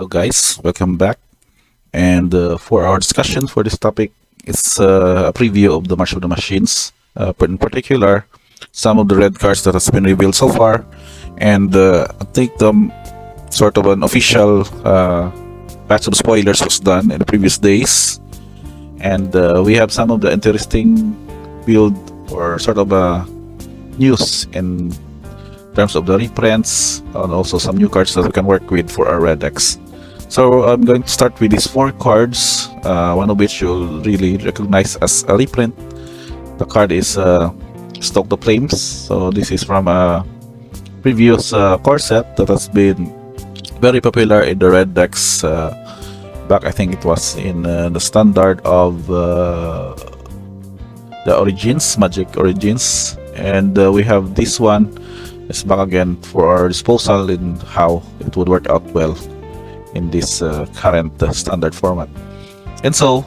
Hello guys, welcome back. And for our discussion for this topic, it's a preview of the March of the Machines. But in particular, some of the red cards that has been revealed so far, and I think the sort of an official batch of spoilers was done in the previous days, and we have some of the interesting build or sort of news in terms of the reprints and also some new cards that we can work with for our red decks. So I'm going to start with these four cards, one of which you'll really recognize as a reprint. The card is Stoke the Flames. So this is from a previous core set that has been very popular in the red decks back. I think it was in the standard of the Origins, Magic Origins, and we have this one. It's back again for our disposal in how it would work out well in this current standard format. And so,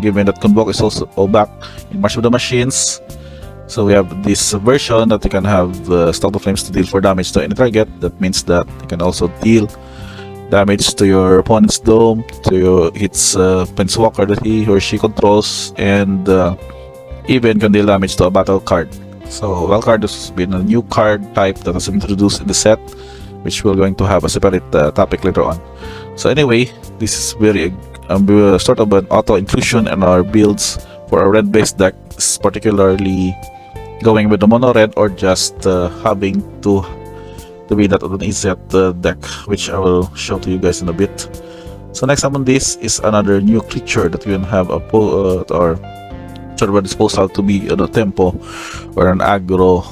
given that Convoke is also back in March of the Machines, so we have this version that you can have Stoke the Flames to deal for damage to any target. That means that you can also deal damage to your opponent's dome, to its Planeswalker that he or she controls, and even can deal damage to a battle card. So Wildcard has been a new card type that has been introduced in the set, which we're going to have a separate topic later on. So anyway, this is very sort of an auto inclusion in our builds for a red based deck, particularly going with the mono red or just having to be that of an Izzet deck, which I will show to you guys in a bit. So next up on this is another new creature that we can have or sort of a disposal to be on a tempo or an aggro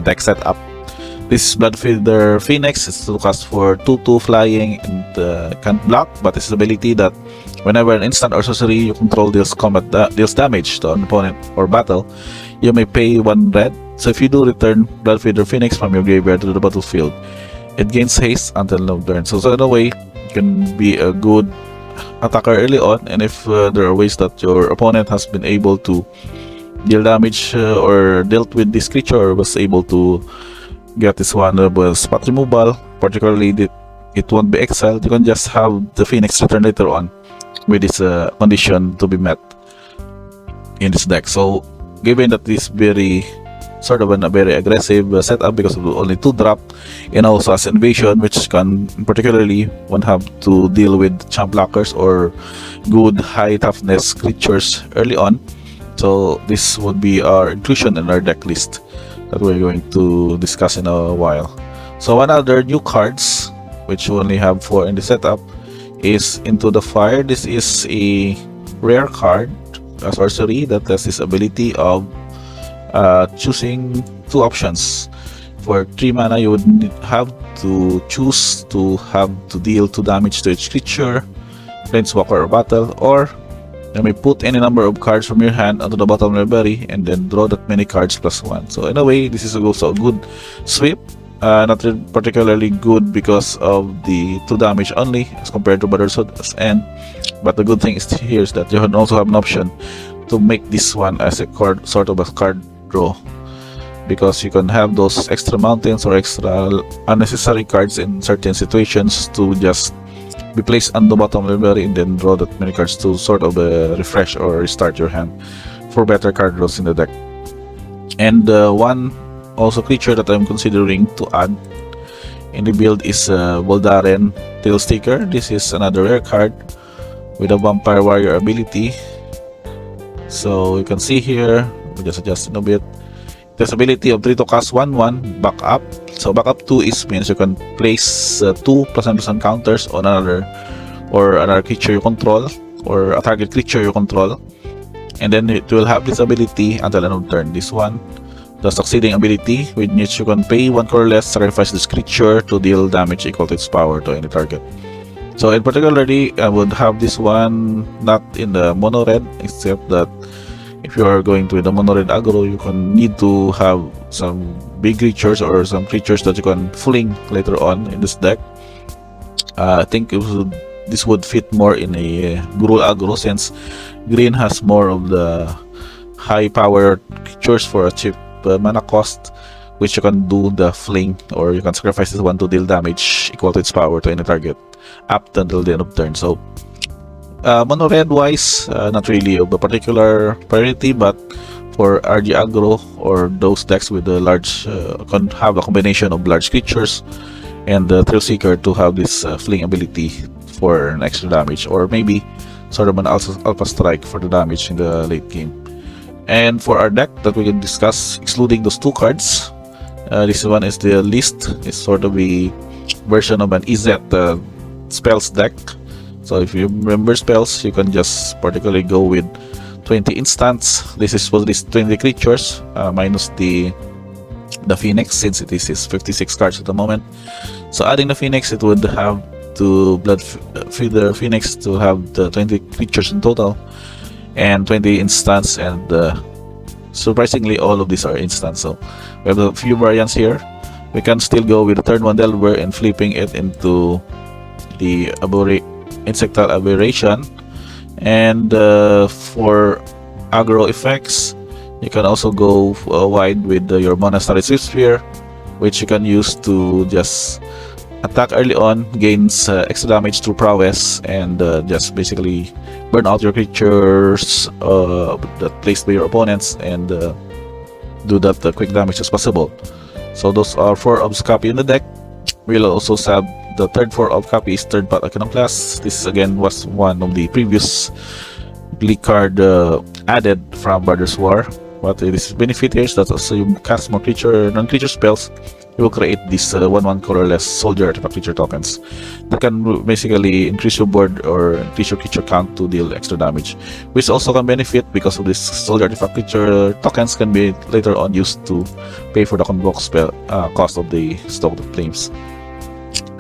deck setup. This Bloodfeeder Phoenix is to cast for 2/2 flying and can't block, but its ability that whenever an instant or sorcery you control deals damage to an opponent or battle, you may pay 1 red. So if you do return Bloodfeeder Phoenix from your graveyard to the battlefield, it gains haste until end of turn. So in a way, it can be a good attacker early on, and if there are ways that your opponent has been able to deal damage or dealt with this creature or was able to get this one spot removal, particularly it won't be exiled, you can just have the Phoenix return later on with this condition to be met in this deck. So given that this very sort of a very aggressive setup because of only 2-drop, and also as invasion, which can particularly one have to deal with champ blockers or good high toughness creatures early on. So this would be our inclusion in our deck list that we're going to discuss in a while. So one other new cards which we only have 4 in the setup is Into the Fire. This is a rare card, a sorcery that has this ability of choosing 2 options. For 3 mana, you would have to choose to have to deal 2 damage to each creature, planeswalker or battle, or you may put any number of cards from your hand onto the bottom library and then draw that many cards +1. So in a way, this is also a good sweep. Not particularly good because of the 2 damage only as compared to Battle Swords End, but the good thing is here is that you can also have an option to make this one as a card, sort of a card draw, because you can have those extra mountains or extra unnecessary cards in certain situations to just be placed on the bottom library and then draw that many cards to sort of refresh or restart your hand for better card draws in the deck. And one also creature that I'm considering to add in the build is Voldaren Tailsticker. This is another rare card with a Vampire Warrior ability. So you can see here, we just adjust it a bit. This ability of 3 to cast 1/1 back up. So back up 2 means you can place 2 +1/+1 counters on another creature you control or a target creature you control, and then it will have this ability until end of turn. This one, the succeeding ability, with which you can pay 1 colorless, sacrifice this creature to deal damage equal to its power to any target. So in particularly, I would have this one not in the mono red, except that if you are going to the mono red aggro, you can need to have some big creatures or some creatures that you can fling later on in this deck. I think this would fit more in a Grul aggro, since green has more of the high power creatures for a cheap mana cost, which you can do the fling, or you can sacrifice this one to deal damage equal to its power to any target up until the end of turn. So mono red wise, not really of a particular priority, but for RG aggro or those decks with the large can have a combination of large creatures and the Thrill Seeker to have this fling ability for an extra damage, or maybe sort of an alpha strike for the damage in the late game. And for our deck that we can discuss, excluding those two cards, this one is the list. It's sort of a version of an Izzet spells deck. So if you remember spells, you can just particularly go with 20 instants. This is for these 20 creatures minus the Phoenix, since it is 56 cards at the moment. So adding the Phoenix, it would have to blood feed the Phoenix to have the 20 creatures in total and 20 instants, and surprisingly all of these are instants. So we have a few variants here. We can still go with the turn 1 Delver and flipping it into the Insectile Aberration. And for aggro effects, you can also go wide with your Monastery Swift Sphere, which you can use to just attack early on, gains extra damage through prowess, and just basically burn out your creatures that placed by your opponents, and do that quick damage as possible. So those are 4 obs copy in the deck. We'll also have the third 4 ob copy is third path Iconoclast. This again was one of the previous bleak card added from Brothers War. What it is benefit here is that also you cast more non-creature spells, you will create these 1/1 colorless soldier artifact creature tokens that can basically increase your board or increase your creature count to deal extra damage, which also can benefit because of this soldier artifact creature tokens can be later on used to pay for the convoke spell cost of the Stoke of Flames.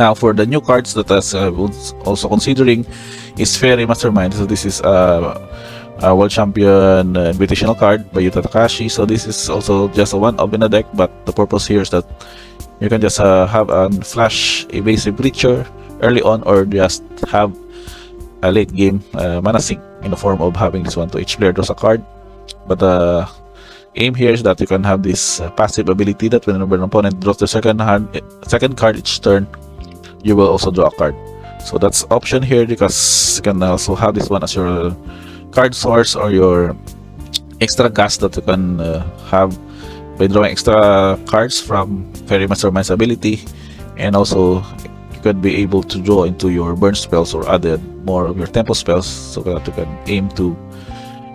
Now for the new cards that I was also considering is Fairy Mastermind. So this is World Champion Invitational card by Yuta Takashi. So this is also just a 1-of in the deck, but the purpose here is that you can just have a flash evasive creature early on, or just have a late game mana sink in the form of having this one to each player draws a card. But the aim here is that you can have this passive ability that whenever an opponent draws the second card each turn, you will also draw a card. So that's option here, because you can also have this one as your card source or your extra gas that you can have by drawing extra cards from Fairy Mastermind's ability, and also you could be able to draw into your burn spells or added more of your tempo spells, so that you can aim to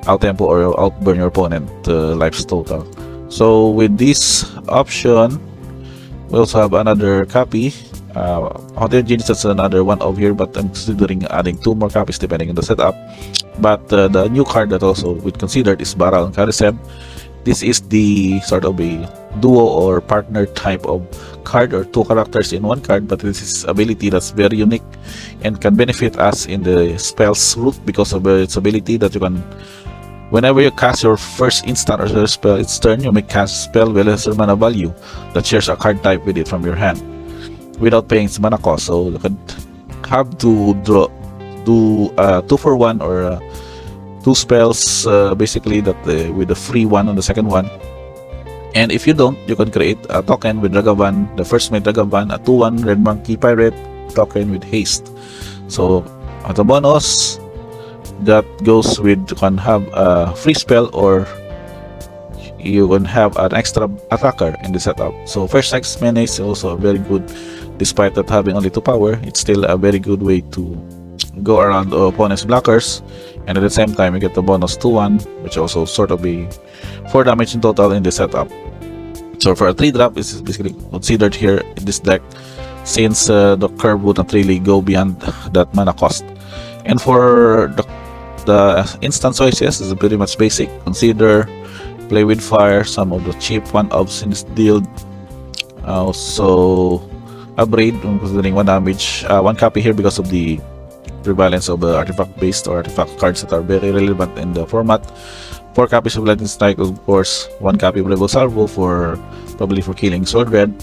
out-tempo or out-burn your opponent lives total. So with this option, we also have another copy. Haunted Genius, that's another 1-of here, but I'm considering adding 2 more copies depending on the setup. But the new card that also we considered is Baral and Kariseb. This is the sort of a duo or partner type of card, or 2 characters in 1 card, but this is ability that's very unique and can benefit us in the spell's root because of its ability that you can, whenever you cast your first instant or spell its turn, you may cast a spell with lesser mana value that shares a card type with it from your hand without paying its mana cost. So you can have to do 2 for 1 or 2 spells basically that with the free one on the second one. And if you don't, you can create a token with Dragavan, the first made Dragavan, a 2/1 Red Monkey Pirate token with haste. So as a bonus, that goes with, you can have a free spell, or you can have an extra attacker in the setup. So first X Menace is also very good, despite that having only 2 power. It's still a very good way to go around the opponent's blockers, and at the same time you get the bonus 2/1, which also sort of be 4 damage in total in the setup. So for a 3-drop, this is basically considered here in this deck, since the curve would not really go beyond that mana cost. And for the instant choices is pretty much basic. Consider, Play with Fire, some of the cheap 1-ofs in this deal. Also Upgrade, considering 1 damage, 1 copy here because of the prevalence of artifact based or artifact cards that are very relevant in the format. 4 copies of Lightning Strike, of course, 1 copy of Rebel Salvo for probably for killing Sword Red,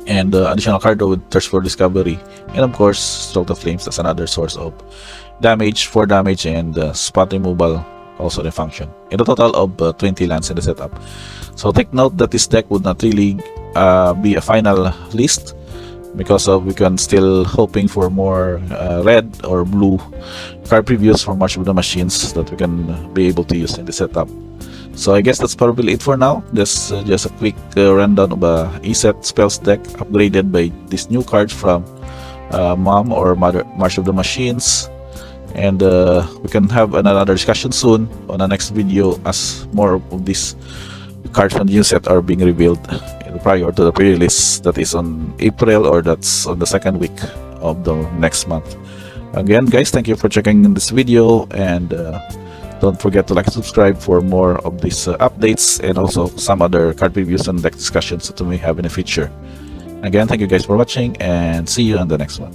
and additional card with Thirst for Discovery, and of course Stroke of Flames. That's another source of damage, 4 damage, and spot removal also the function. In a total of 20 lands in the setup. So take note that this deck would not really be a final list, because of we can still hoping for more red or blue card previews from March of the Machines that we can be able to use in the setup. So I guess that's probably it for now. This just a quick rundown of Izzet spells deck upgraded by these new cards from Mom or Mother March of the Machines. And we can have another discussion soon on the next video as more of these cards from the new set are being revealed prior to the pre-release that is on April, or that's on the second week of the next month. Again guys, thank you for checking in this video, and don't forget to like and subscribe for more of these updates and also some other card reviews and deck discussions that we may have in the future. Again, thank you guys for watching, and see you on the next one.